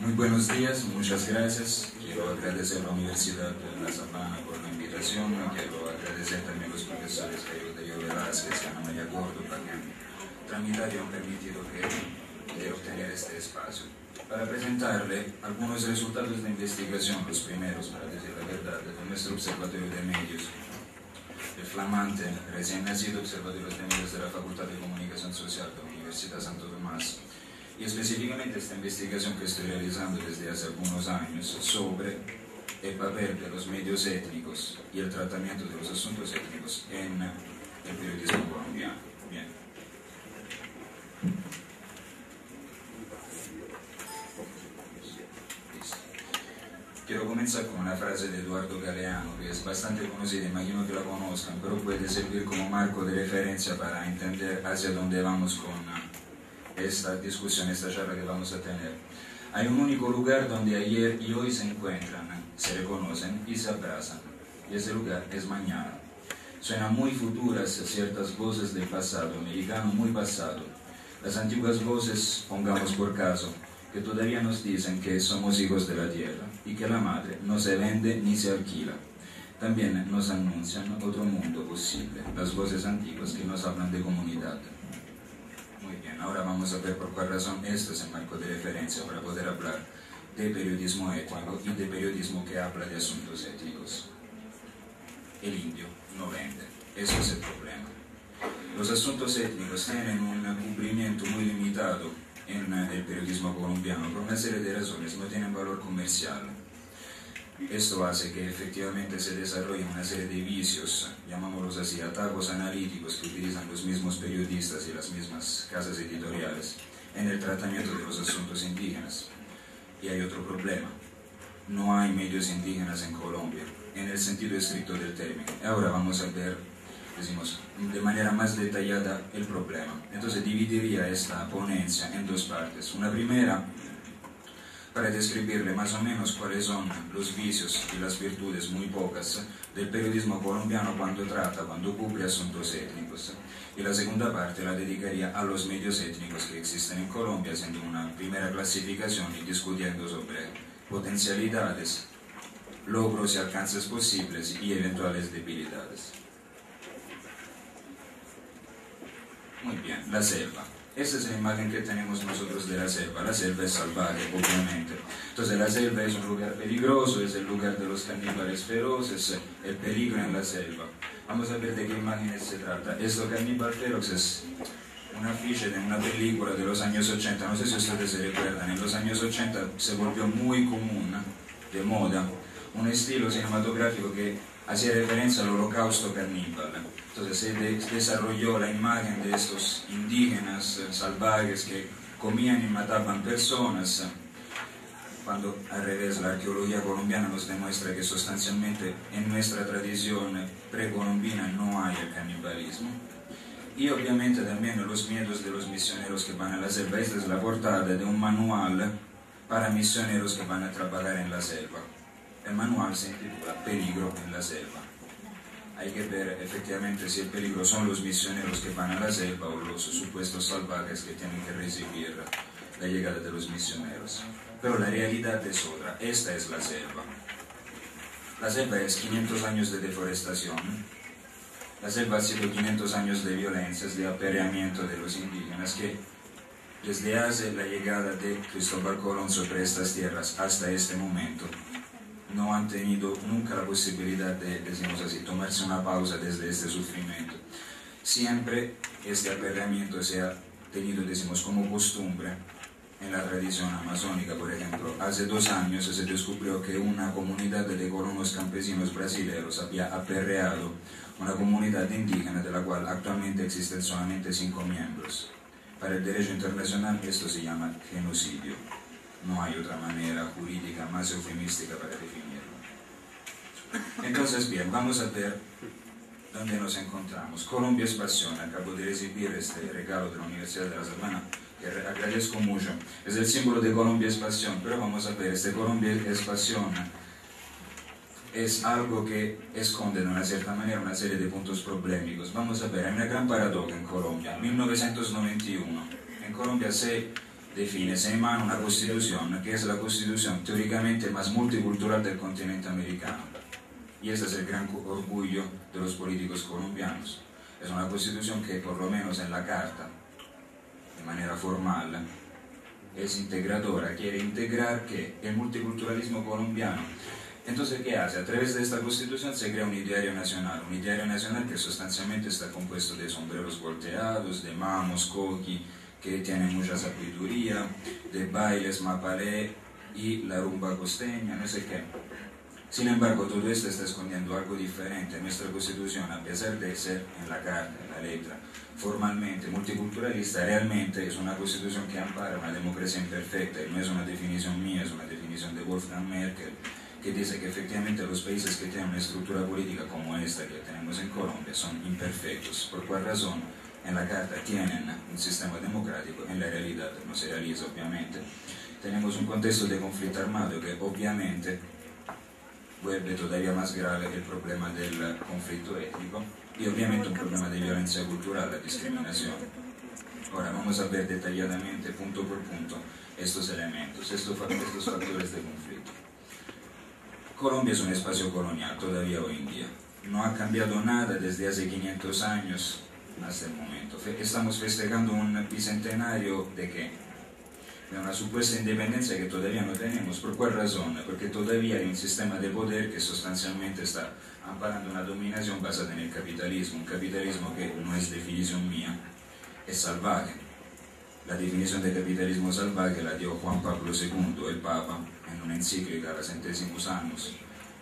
Muy buenos días, muchas gracias. Quiero agradecer a la Universidad de La Sabana por la invitación. Quiero agradecer también a los profesores Jairo Darío Velázquez y Ana María Córdoba que han tramitado y han permitido que obtener este espacio. Para presentarle algunos resultados de investigación, los primeros, para decir la verdad, de nuestro observatorio de medios, el flamante, recién nacido Observatorio de Medios de la Facultad de Comunicación Social de la Universidad Santo Tomás, y específicamente esta investigación que estoy realizando desde hace algunos años sobre el papel de los medios étnicos y el tratamiento de los asuntos étnicos en el periodismo colombiano. Bien. Listo. Quiero comenzar con una frase de Eduardo Galeano, que es bastante conocida, imagino que la conozcan, pero puede servir como marco de referencia para entender hacia dónde vamos con esta discusión, esta charla que vamos a tener. Hay un único lugar donde ayer y hoy se encuentran, se reconocen y se abrazan, y ese lugar es mañana. Suenan muy futuras ciertas voces del pasado, americano muy pasado. Las antiguas voces, pongamos por caso, que todavía nos dicen que somos hijos de la tierra y que la madre no se vende ni se alquila. También nos anuncian otro mundo posible, las voces antiguas que nos hablan de comunidad. Muy bien, ahora vamos a ver por cuál razón esto es el marco de referencia para poder hablar de periodismo étnico y de periodismo que habla de asuntos étnicos. El indio no vende, eso es el problema. Los asuntos étnicos tienen un cubrimiento muy limitado en el periodismo colombiano por una serie de razones, no tienen valor comercial. Esto hace que efectivamente se desarrollen una serie de vicios, llamámoslos así, atajos analíticos que utilizan los mismos periodistas y las mismas casas editoriales en el tratamiento de los asuntos indígenas. Y hay otro problema, no hay medios indígenas en Colombia, en el sentido estricto del término. Ahora vamos a ver, decimos, de manera más detallada el problema. Entonces dividiría esta ponencia en dos partes. Una primera, para describirle más o menos cuáles son los vicios y las virtudes muy pocas del periodismo colombiano cuando cubre asuntos étnicos. Y la segunda parte la dedicaría a los medios étnicos que existen en Colombia, haciendo una primera clasificación y discutiendo sobre potencialidades, logros y alcances posibles y eventuales debilidades. Muy bien, la selva. Esa es la imagen que tenemos nosotros de la selva. La selva es salvaje, obviamente. Entonces la selva es un lugar peligroso, es el lugar de los caníbales feroces, el peligro en la selva. Vamos a ver de qué imágenes se trata. Esto, Cannibal Ferox, es un afiche de una película de los años 80. No sé si ustedes se recuerdan. En los años 80 se volvió muy común, de moda, un estilo cinematográfico que hacía referencia al holocausto caníbal. Entonces se desarrolló la imagen de estos indígenas salvajes que comían y mataban personas, cuando al revés la arqueología colombiana nos demuestra que sustancialmente en nuestra tradición precolombina no hay el canibalismo. Y obviamente también los miedos de los misioneros que van a la selva. Esta es la portada de un manual para misioneros que van a trabajar en la selva. El manual se intitula Peligro en la selva. Hay que ver efectivamente si el peligro son los misioneros que van a la selva o los supuestos salvajes que tienen que recibir la llegada de los misioneros. Pero la realidad es otra. Esta es la selva. La selva es 500 años de deforestación. La selva ha sido 500 años de violencias, de aperreamiento de los indígenas que desde hace la llegada de Cristóbal Colón sobre estas tierras hasta este momento no han tenido nunca la posibilidad de, decimos así, tomarse una pausa desde este sufrimiento. Siempre este aperreamiento se ha tenido, decimos, como costumbre en la tradición amazónica. Por ejemplo, hace 2 años se descubrió que una comunidad de colonos campesinos brasileños había aperreado una comunidad indígena de la cual actualmente existen solamente 5 miembros. Para el derecho internacional esto se llama genocidio. No hay otra manera jurídica más eufemística para definirlo. Entonces, bien, vamos a ver dónde nos encontramos. Colombia es pasión. Acabo de recibir este regalo de la Universidad de La Sabana, que agradezco mucho. Es el símbolo de Colombia es pasión, pero vamos a ver, este Colombia es pasión es algo que esconde de una cierta manera una serie de puntos problemáticos. Vamos a ver, hay una gran paradoja en Colombia. 1991. En Colombia se define, se emana una constitución que es la constitución teóricamente más multicultural del continente americano. Y ese es el gran orgullo de los políticos colombianos. Es una constitución que, por lo menos en la carta, de manera formal, es integradora, quiere integrar que el multiculturalismo colombiano. Entonces, ¿qué hace? A través de esta constitución se crea un ideario nacional que sustancialmente está compuesto de sombreros volteados, de mamos, coqui, que tienen mucha sabiduría, de bailes, mapalé y la rumba costeña, no sé qué. Sin embargo, todo esto está escondiendo algo diferente. Nuestra constitución, a pesar de ser en la carta, en la letra, formalmente multiculturalista, realmente es una constitución que ampara una democracia imperfecta, y no es una definición mía, es una definición de Wolfgang Merkel, que dice que efectivamente los países que tienen una estructura política como esta que tenemos en Colombia son imperfectos. ¿Por cuál razón? En la carta tienen un sistema democrático, en la realidad no se realiza, obviamente. Tenemos un contexto de conflicto armado que obviamente vuelve todavía más grave el problema del conflicto étnico y obviamente un problema de violencia cultural, la discriminación. Ahora vamos a ver detalladamente, punto por punto, estos elementos, estos factores de conflicto. Colombia es un espacio colonial todavía hoy en día. No ha cambiado nada desde hace 500 años hasta el momento. Estamos festejando un bicentenario de qué? De una supuesta independencia que todavía no tenemos. ¿Por cuál razón? Porque todavía hay un sistema de poder que sustancialmente está amparando una dominación basada en el capitalismo, un capitalismo que no es definición mía, es salvaje. La definición de capitalismo salvaje la dio Juan Pablo II, el Papa, en una encíclica, la Centésimos Annus,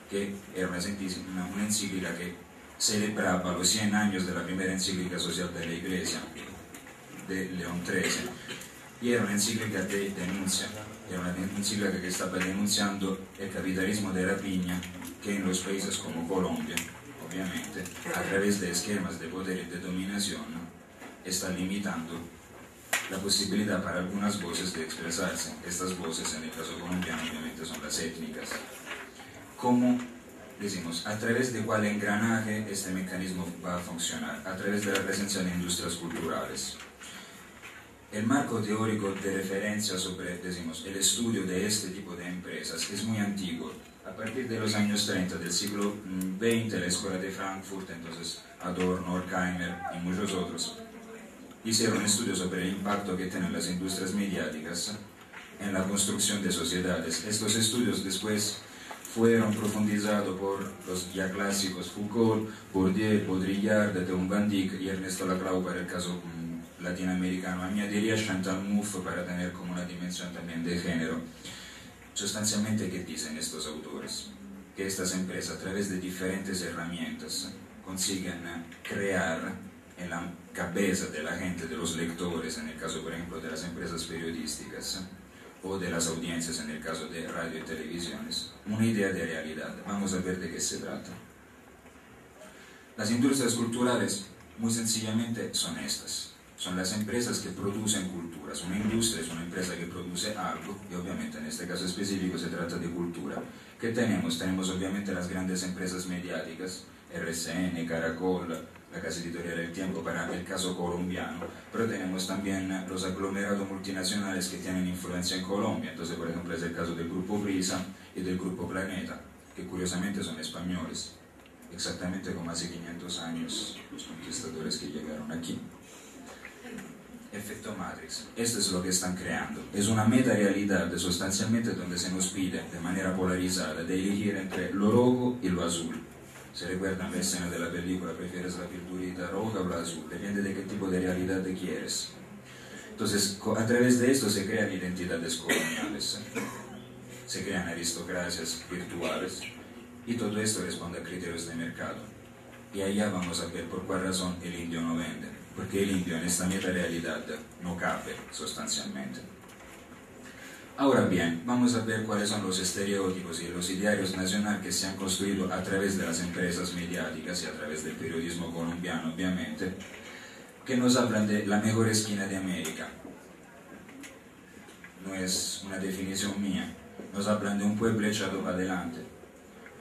que era una encíclica que celebraba los 100 años de la primera encíclica social de la Iglesia, de León XIII, y era una encíclica de denuncia, era una encíclica que estaba denunciando el capitalismo de rapiña que en los países como Colombia, obviamente, a través de esquemas de poder y de dominación, está limitando la posibilidad para algunas voces de expresarse. Estas voces, en el caso colombiano, obviamente son las étnicas. ¿Cómo decimos? ¿A través de cuál engranaje este mecanismo va a funcionar? A través de la presencia de industrias culturales. El marco teórico de referencia sobre, decimos, el estudio de este tipo de empresas es muy antiguo. A partir de los años 30 del siglo XX, la Escuela de Frankfurt, entonces Adorno, Horkheimer y muchos otros, hicieron estudios sobre el impacto que tienen las industrias mediáticas en la construcción de sociedades. Estos estudios después fueron profundizados por los ya clásicos Foucault, Bourdieu, Baudrillard, Theun Van Dyck y Ernesto Laclau para el caso latinoamericano. Añadiría Chantal Mouffe para tener como una dimensión también de género. Sustancialmente, ¿qué dicen estos autores? Que estas empresas, a través de diferentes herramientas, consiguen crear en la cabeza de la gente, de los lectores, en el caso, por ejemplo, de las empresas periodísticas, o de las audiencias, en el caso de radio y televisiones, una idea de realidad. Vamos a ver de qué se trata. Las industrias culturales, muy sencillamente, son estas. Son las empresas que producen culturas. Una industria es una empresa que produce algo, y obviamente en este caso específico se trata de cultura. ¿Qué tenemos? Tenemos obviamente las grandes empresas mediáticas, RCN, Caracol, la casa editorial del Tiempo para el caso colombiano, pero tenemos también los aglomerados multinacionales que tienen influencia en Colombia. Entonces, por ejemplo, es el caso del Grupo Prisa y del Grupo Planeta, que curiosamente son españoles, exactamente como hace 500 años los conquistadores que llegaron aquí. Efecto Matrix, esto es lo que están creando, es una meta-realidad sustancialmente donde se nos pide de manera polarizada de elegir entre lo rojo y lo azul. Se recuerdan la escena de la película, prefieres la pinturita roja o la azul, depende de qué tipo de realidad te quieres. Entonces, a través de esto se crean identidades coloniales, se crean aristocracias virtuales, y todo esto responde a criterios de mercado. Y allá vamos a ver por cuál razón el indio no vende. Porque el indio en esta meta-realidad no cabe sustancialmente. Ahora bien, vamos a ver cuáles son los estereotipos y los idearios nacionales que se han construido a través de las empresas mediáticas y a través del periodismo colombiano, obviamente, que nos hablan de la mejor esquina de América. No es una definición mía, nos hablan de un pueblo echado para adelante,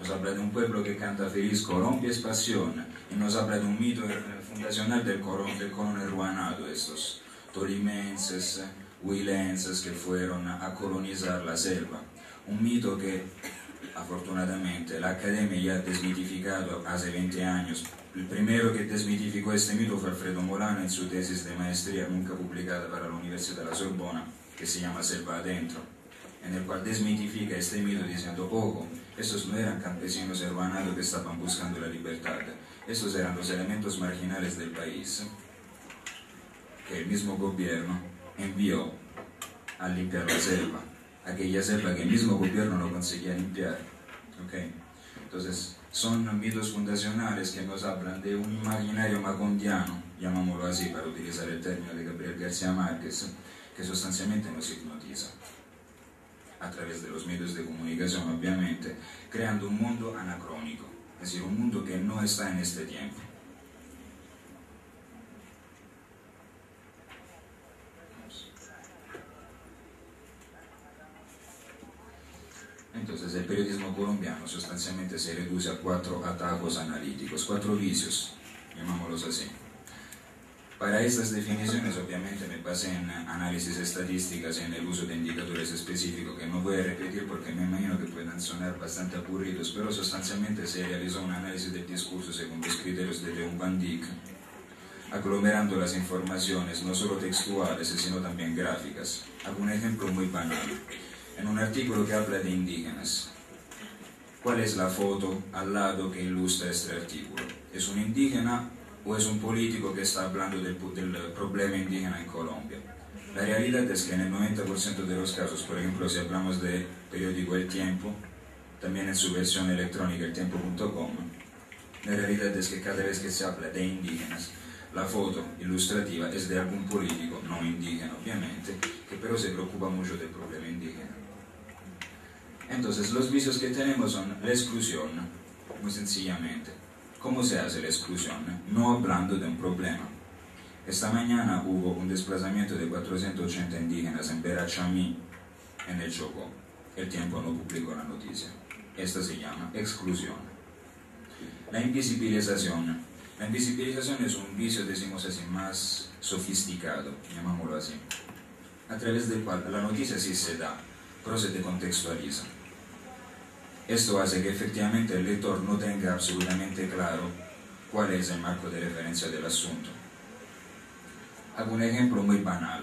nos habla de un pueblo que canta feliz, Colombia es pasión, y nos habla de un mito fundacional del coronel Ruanado, estos tolimenses, huilenses que fueron a colonizar la selva. Un mito que afortunadamente la academia ya ha desmitificado hace 20 años. El primero que desmitificó este mito fue Alfredo Molano en su tesis de maestría nunca publicada para la Universidad de la Sorbona, que se llama Selva Adentro, en el cual desmitifica este mito diciendo: ojo, estos no eran campesinos hermanados que estaban buscando la libertad, estos eran los elementos marginales del país que el mismo gobierno envió a limpiar la selva, aquella selva que el mismo gobierno no conseguía limpiar. ¿Okay? Entonces, son mitos fundacionales que nos hablan de un imaginario magondiano, llamámoslo así para utilizar el término de Gabriel García Márquez, que sustancialmente nos hipnotiza a través de los medios de comunicación, obviamente, creando un mundo anacrónico, es decir, un mundo que no está en este tiempo. Entonces el periodismo colombiano sustancialmente se reduce a 4 atajos analíticos, 4 vicios, llamámoslos así. Para estas definiciones obviamente me basé en análisis estadísticas y en el uso de indicadores específicos que no voy a repetir porque me imagino que puedan sonar bastante aburridos, pero sustancialmente se realizó un análisis del discurso según los criterios de Leon Van Dyck, aglomerando las informaciones no solo textuales sino también gráficas. Hago un ejemplo muy banal. En un artículo que habla de indígenas, ¿cuál es la foto al lado que ilustra este artículo? ¿Es un indígena o es un político que está hablando del problema indígena en Colombia? La realidad es que en el 90% de los casos, por ejemplo, si hablamos del periódico El Tiempo, también en su versión electrónica eltiempo.com, la realidad es que cada vez que se habla de indígenas, la foto ilustrativa es de algún político, no indígena obviamente, que pero se preocupa mucho del problema indígena. Entonces los vicios que tenemos son la exclusión, muy sencillamente. ¿Cómo se hace la exclusión? No hablando de un problema. Esta mañana hubo un desplazamiento de 480 indígenas en Perachamí, en el Chocó. El Tiempo no publicó la noticia. Esta se llama exclusión. La invisibilización. La invisibilización es un vicio, decimos así, más sofisticado, llamámoslo así, a través del cual la noticia sí se da, pero se decontextualiza. Esto hace que efectivamente el lector no tenga absolutamente claro cuál es el marco de referencia del asunto. Hago un ejemplo muy banal,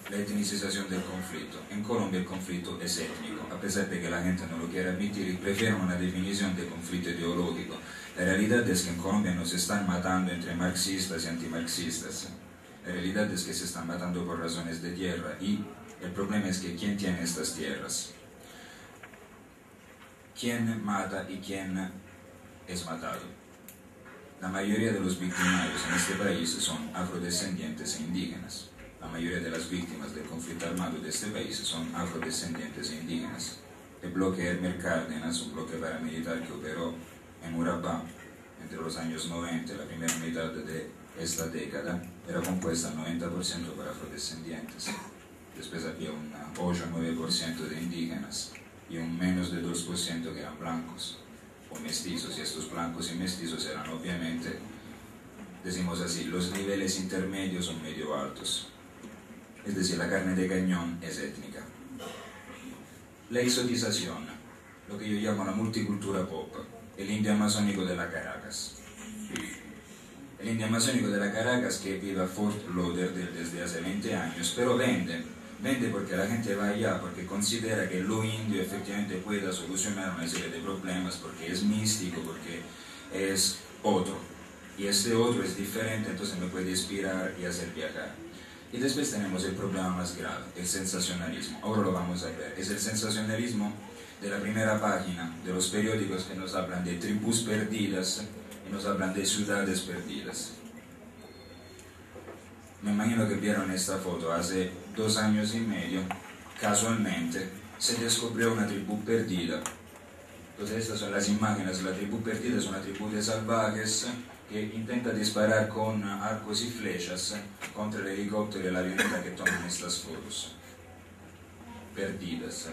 la etnicización del conflicto. En Colombia el conflicto es étnico, a pesar de que la gente no lo quiera admitir y prefieren una definición de conflicto ideológico. La realidad es que en Colombia nos están matando entre marxistas y antimarxistas. La realidad es que se están matando por razones de tierra y el problema es que ¿quién tiene estas tierras? ¿Quién mata y quién es matado? La mayoría de los victimarios en este país son afrodescendientes e indígenas. La mayoría de las víctimas del conflicto armado de este país son afrodescendientes e indígenas. El bloque Elmer Cárdenas, un bloque paramilitar que operó en Urabá entre los años 90 y la primera mitad de esta década, era compuesta al 90% por afrodescendientes. Después había un 8 o 9% de indígenas y un menos de 2% que eran blancos o mestizos, y estos blancos y mestizos eran obviamente, decimos así, los niveles intermedios o medio altos, es decir, la carne de cañón es étnica. La exotización, lo que yo llamo la multicultura pop, el indio amazónico de la Caracas. El indio amazónico de la Caracas que vive a Fort Lauderdale desde hace 20 años, pero vende porque la gente va allá, porque considera que lo indio efectivamente pueda solucionar una serie de problemas, porque es místico, porque es otro, y este otro es diferente, entonces me puede inspirar y hacer viajar. Y después tenemos el problema más grave, el sensacionalismo. Ahora lo vamos a ver. Es el sensacionalismo de la primera página de los periódicos que nos hablan de tribus perdidas y nos hablan de ciudades perdidas. Me imagino que vieron esta foto hace 2 años y medio, casualmente se descubrió una tribu perdida. Entonces estas son las imágenes. La tribu perdida es una tribu de salvajes que intenta disparar con arcos y flechas contra el helicóptero y la avioneta que toman estas fotos. Perdidas